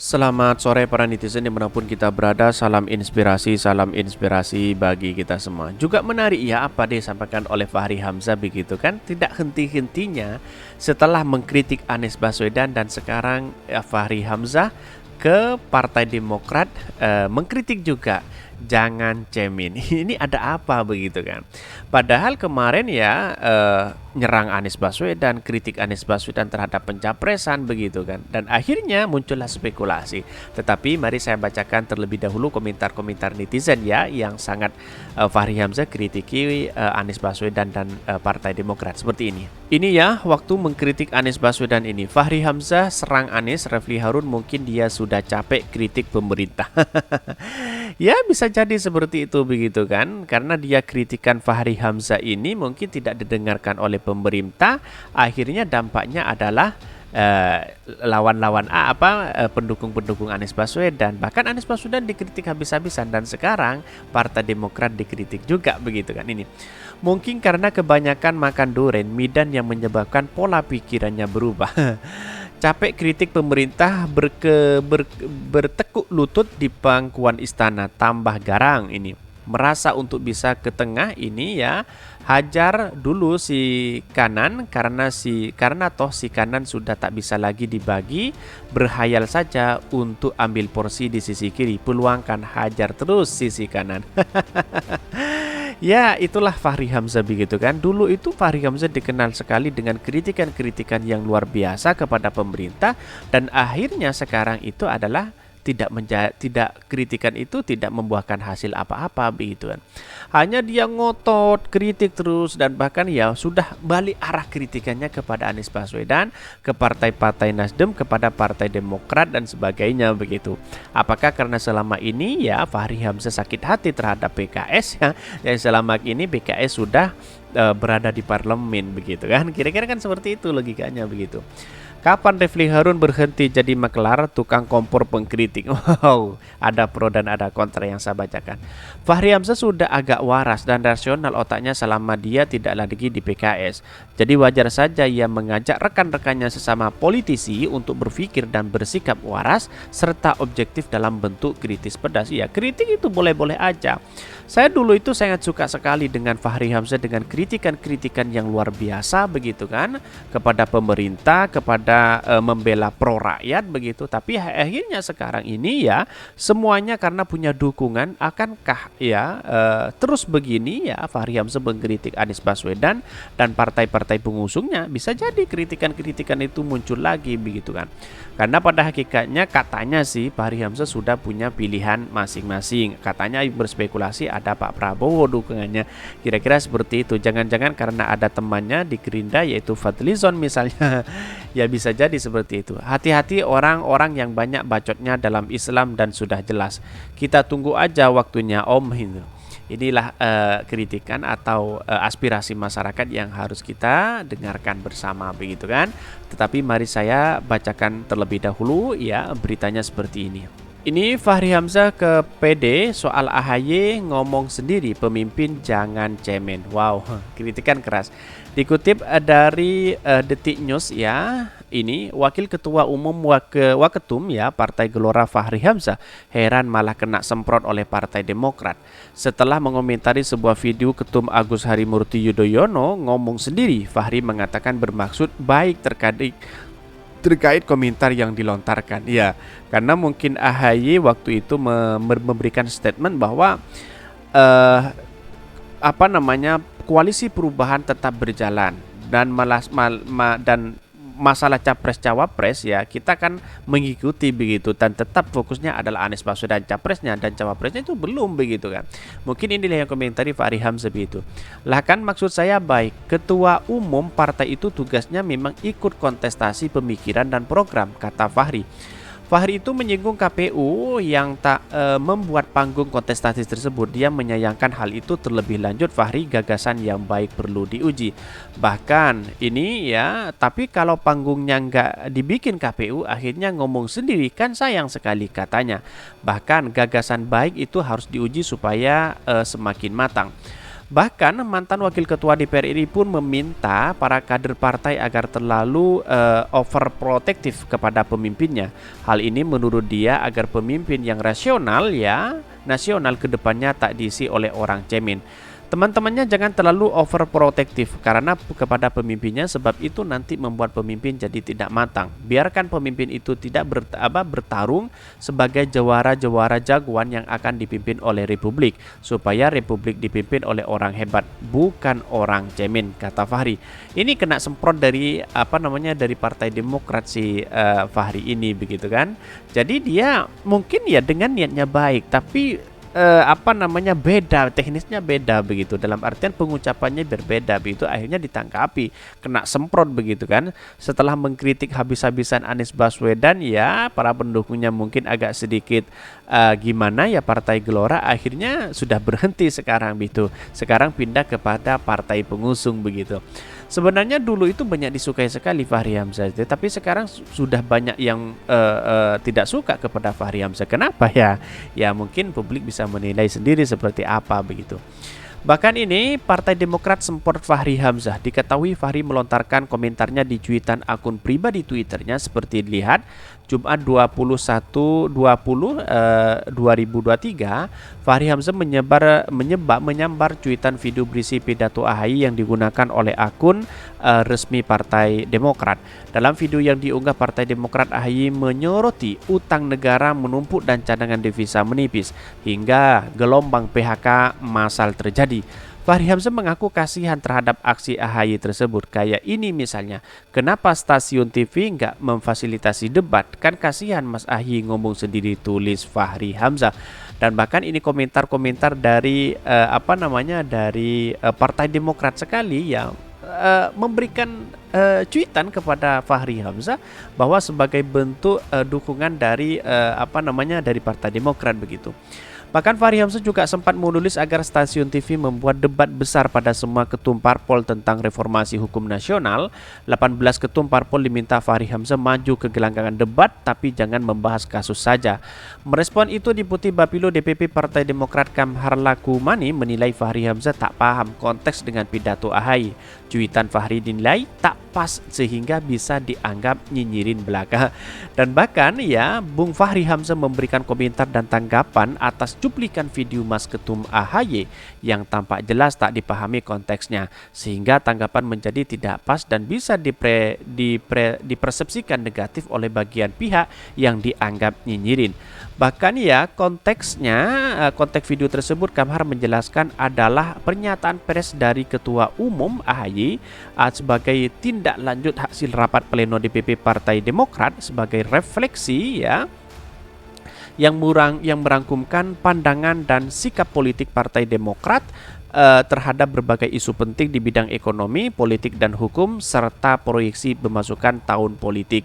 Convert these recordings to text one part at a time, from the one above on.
Selamat sore para netizen dimanapun kita berada. Salam inspirasi bagi kita semua. Juga menarik ya apa disampaikan oleh Fahri Hamzah begitu kan. Tidak henti-hentinya setelah mengkritik Anies Baswedan dan sekarang Fahri Hamzah ke Partai Demokrat mengkritik juga. Jangan cemin. Ini ada apa begitu kan? Padahal kemarin ya nyerang Anies Baswedan, kritik Anies Baswedan terhadap pencapresan begitu kan. Dan akhirnya muncullah spekulasi. Tetapi mari saya bacakan terlebih dahulu komentar-komentar netizen ya yang sangat Fahri Hamzah kritiki Anies Baswedan dan Partai Demokrat seperti ini. Ini ya waktu mengkritik Anies Baswedan ini. Fahri Hamzah serang Anies, Refli Harun mungkin dia sudah capek kritik pemerintah. Ya bisa jadi seperti itu begitu kan. Karena dia kritikan Fahri Hamzah ini mungkin tidak didengarkan oleh pemerintah. Akhirnya dampaknya adalah pendukung-pendukung Anies Baswedan. Bahkan Anies Baswedan dikritik habis-habisan dan sekarang Partai Demokrat dikritik juga begitu kan ini. Mungkin karena kebanyakan makan durian midan yang menyebabkan pola pikirannya berubah. Capek kritik pemerintah bertekuk lutut di pangkuan istana tambah garang ini. Merasa untuk bisa ke tengah ini ya hajar dulu si kanan karena toh si kanan sudah tak bisa lagi dibagi, berhayal saja untuk ambil porsi di sisi kiri, peluangkan hajar terus sisi kanan. Ya itulah Fahri Hamzah begitu kan. Dulu itu Fahri Hamzah dikenal sekali dengan kritikan-kritikan yang luar biasa kepada pemerintah. Dan akhirnya sekarang itu adalah tidak kritikan itu tidak membuahkan hasil apa-apa begitu kan. Hanya dia ngotot kritik terus dan bahkan ya sudah balik arah kritikannya kepada Anies Baswedan, ke partai-partai Nasdem, kepada Partai Demokrat dan sebagainya begitu. Apakah karena selama ini ya Fahri Hamzah sakit hati terhadap PKS ya, yang selama ini PKS sudah berada di parlemen begitu kan. Kira-kira kan seperti itu logikanya begitu. Kapan Refli Harun berhenti jadi maklar tukang kompor pengkritik? Wow, ada pro dan ada kontra yang saya bacakan. Fahri Hamzah sudah agak waras dan rasional otaknya selama dia tidak lagi di PKS. Jadi wajar saja ia mengajak rekan-rekannya sesama politisi untuk berpikir dan bersikap waras serta objektif dalam bentuk kritis pedas. Ya, kritik itu boleh-boleh aja. Saya dulu itu sangat suka sekali dengan Fahri Hamzah dengan kritikan-kritikan yang luar biasa begitu kan kepada pemerintah, kepada membela pro rakyat begitu. Tapi akhirnya sekarang ini ya semuanya karena punya dukungan, akankah ya terus begini ya Fahri Hamzah mengkritik Anies Baswedan dan partai-partai pengusungnya? Bisa jadi kritikan-kritikan itu muncul lagi begitu kan. Karena pada hakikatnya katanya sih Fahri Hamzah sudah punya pilihan masing-masing. Katanya berspekulasi ada Pak Prabowo dukungannya. Kira-kira seperti itu. Jangan-jangan karena ada temannya di Gerindra yaitu Fadlizon misalnya. Ya bisa jadi seperti itu. Hati-hati orang-orang yang banyak bacotnya dalam Islam dan sudah jelas. Kita tunggu aja waktunya Om itu. Inilah kritikan atau aspirasi masyarakat yang harus kita dengarkan bersama begitu kan. Tetapi mari saya bacakan terlebih dahulu ya beritanya seperti ini. Ini Fahri Hamzah ke PD soal AHY ngomong sendiri pemimpin jangan cemen. Wow, kritikan keras. Dikutip dari Detik News ya. Ini Wakil Ketua Umum Waketum ya Partai Gelora Fahri Hamzah heran malah kena semprot oleh Partai Demokrat. Setelah mengomentari sebuah video Ketum Agus Harimurti Yudhoyono ngomong sendiri, Fahri mengatakan bermaksud baik terkait komentar yang dilontarkan. Ya, karena mungkin AHY waktu itu memberikan statement bahwa koalisi perubahan tetap berjalan dan masalah capres-cawapres ya kita kan mengikuti begitu dan tetap fokusnya adalah Anies Baswedan capresnya dan cawapresnya itu belum begitu kan. Mungkin inilah yang komentari Fahri Hamzah begitu. Lah kan maksud saya baik, ketua umum partai itu tugasnya memang ikut kontestasi pemikiran dan program, kata Fahri. Fahri itu menyinggung KPU yang tak membuat panggung kontestasi tersebut. Dia menyayangkan hal itu terlebih lanjut. Fahri gagasan yang baik perlu diuji. Bahkan ini ya, tapi kalau panggungnya nggak dibikin KPU, akhirnya ngomong sendiri kan sayang sekali katanya. Bahkan gagasan baik itu harus diuji supaya semakin matang. Bahkan mantan wakil ketua DPR ini pun meminta para kader partai agar terlalu overprotektif kepada pemimpinnya. Hal ini menurut dia agar pemimpin yang rasional nasional kedepannya tak diisi oleh orang cemen. Teman-temannya jangan terlalu overprotektif karena kepada pemimpinnya, sebab itu nanti membuat pemimpin jadi tidak matang. Biarkan pemimpin itu tidak bertarung sebagai jawara-jawara jagoan yang akan dipimpin oleh republik, supaya republik dipimpin oleh orang hebat, bukan orang cemen, kata Fahri. Ini kena semprot dari dari Partai Demokrat si Fahri ini begitu kan. Jadi dia mungkin ya dengan niatnya baik, tapi beda, teknisnya beda begitu, dalam artian pengucapannya berbeda begitu, akhirnya ditangkapi, kena semprot begitu kan. Setelah mengkritik habis-habisan Anies Baswedan, ya para pendukungnya mungkin agak sedikit Partai Gelora akhirnya sudah berhenti sekarang begitu. Sekarang pindah kepada partai pengusung begitu. Sebenarnya dulu itu banyak disukai sekali Fahri Hamzah, tapi sekarang sudah banyak yang tidak suka kepada Fahri Hamzah. Kenapa ya? Ya mungkin publik bisa menilai sendiri seperti apa begitu. Bahkan ini Partai Demokrat semprot Fahri Hamzah. Diketahui Fahri melontarkan komentarnya di cuitan akun pribadi Twitternya seperti dilihat Jumat 21/20 2023. Fahri Hamzah menyambar cuitan video berisi pidato AHY yang digunakan oleh akun resmi Partai Demokrat. Dalam video yang diunggah Partai Demokrat, AHY menyoroti utang negara menumpuk dan cadangan devisa menipis hingga gelombang PHK massal terjadi. Fahri Hamzah mengaku kasihan terhadap aksi AHY tersebut. Kayak ini misalnya, kenapa stasiun TV nggak memfasilitasi debat? Kan kasihan Mas AHY ngomong sendiri, tulis Fahri Hamzah. Dan bahkan ini komentar-komentar dari dari Partai Demokrat sekali yang memberikan cuitan kepada Fahri Hamzah bahwa sebagai bentuk dukungan dari dari Partai Demokrat begitu. Bahkan Fahri Hamzah juga sempat menulis agar stasiun TV membuat debat besar pada semua ketum parpol tentang reformasi hukum nasional. 18 ketum parpol diminta Fahri Hamzah maju ke gelanggang debat, tapi jangan membahas kasus saja. Merespon itu, Deputi Bapilo DPP Partai Demokrat Kamhar Lakumani menilai Fahri Hamzah tak paham konteks dengan pidato AHY. Cuitan Fahri dinilai tak pas sehingga bisa dianggap nyinyirin belaka. Dan bahkan Bung Fahri Hamzah memberikan komentar dan tanggapan atas cuplikan video Mas Ketum AHY yang tampak jelas tak dipahami konteksnya, sehingga tanggapan menjadi tidak pas dan bisa dipersepsikan negatif oleh bagian pihak yang dianggap nyinyirin. Bahkan konteks video tersebut Kamhar menjelaskan adalah pernyataan pers dari Ketua Umum AHY sebagai tindak lanjut hasil rapat pleno DPP Partai Demokrat sebagai refleksi yang merangkumkan pandangan dan sikap politik Partai Demokrat terhadap berbagai isu penting di bidang ekonomi, politik dan hukum serta proyeksi pemasukan tahun politik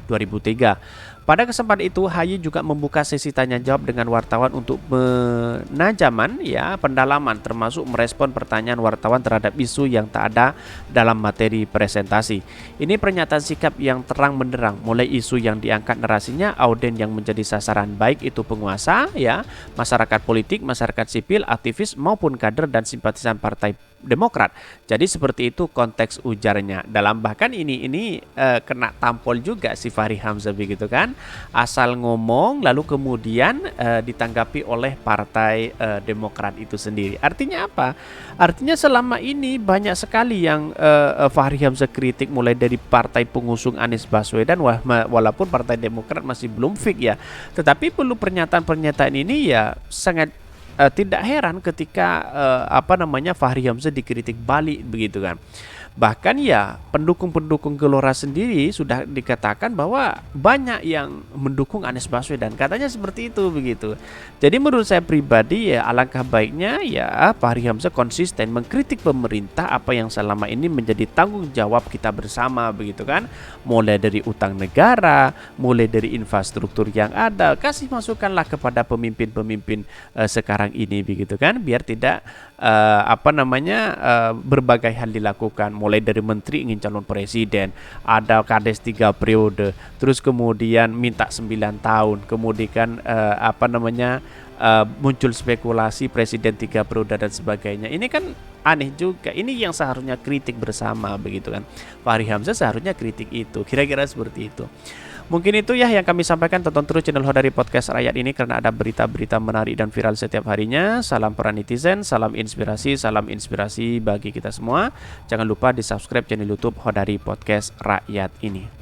2003. Pada kesempatan itu, AHY juga membuka sesi tanya jawab dengan wartawan untuk penajaman pendalaman, termasuk merespon pertanyaan wartawan terhadap isu yang tak ada dalam materi presentasi. Ini pernyataan sikap yang terang benderang, mulai isu yang diangkat narasinya, auden yang menjadi sasaran baik itu penguasa, masyarakat politik, masyarakat sipil, aktivis maupun kader dan simpatisan Partai Demokrat. Jadi seperti itu konteks ujarnya. Dalam bahkan ini kena tampol juga si Fahri Hamzah begitu kan. Asal ngomong lalu kemudian ditanggapi oleh Partai Demokrat itu sendiri. Artinya apa? Artinya selama ini banyak sekali yang Fahri Hamzah kritik, mulai dari partai pengusung Anies Baswedan, walaupun Partai Demokrat masih belum fix tetapi perlu pernyataan-pernyataan ini sangat tidak heran ketika Fahri Hamzah dikritik balik begitu kan. Bahkan pendukung-pendukung Gelora sendiri sudah dikatakan bahwa banyak yang mendukung Anies Baswedan, katanya seperti itu begitu. Jadi menurut saya pribadi alangkah baiknya Fahri Hamzah konsisten mengkritik pemerintah apa yang selama ini menjadi tanggung jawab kita bersama begitu kan. Mulai dari utang negara, mulai dari infrastruktur yang ada, kasih masukanlah kepada pemimpin-pemimpin sekarang ini begitu kan, biar tidak berbagai hal dilakukan, mulai dari menteri ingin calon presiden, ada kades 3 periode, terus kemudian minta 9 tahun, kemudian muncul spekulasi presiden 3 periode dan sebagainya. Ini kan aneh juga. Ini yang seharusnya kritik bersama begitu kan. Fahri Hamzah seharusnya kritik itu. Kira-kira seperti itu. Mungkin itu ya yang kami sampaikan. Tonton terus channel Hodari Podcast Rakyat ini karena ada berita-berita menarik dan viral setiap harinya. Salam para netizen, salam inspirasi bagi kita semua. Jangan lupa di subscribe channel YouTube Hodari Podcast Rakyat ini.